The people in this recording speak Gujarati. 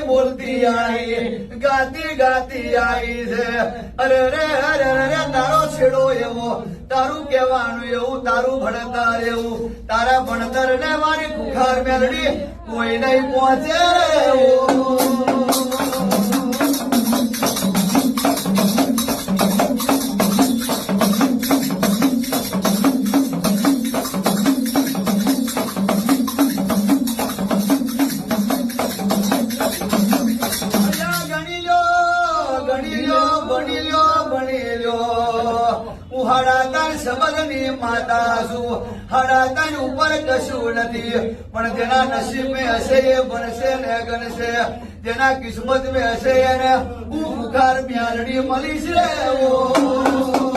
બોલતી आई गाती गाती आई છે અરે રે અરે રે તારો છેડો એવો તારું કહેવાનું એવું તારું ભણતર એવું તારા ભણતર ને મારી ખુખાર મેલડી કોઈ નહીં પહોંચે શબ્દની માતા છું હડાતન ઉપર કશું નથી પણ જેના નસીબ में હશે એ બનશે ને ગણશે જેના કિસ્મત में હશે એને હું ખુખાર મ્યાલડી મળી છે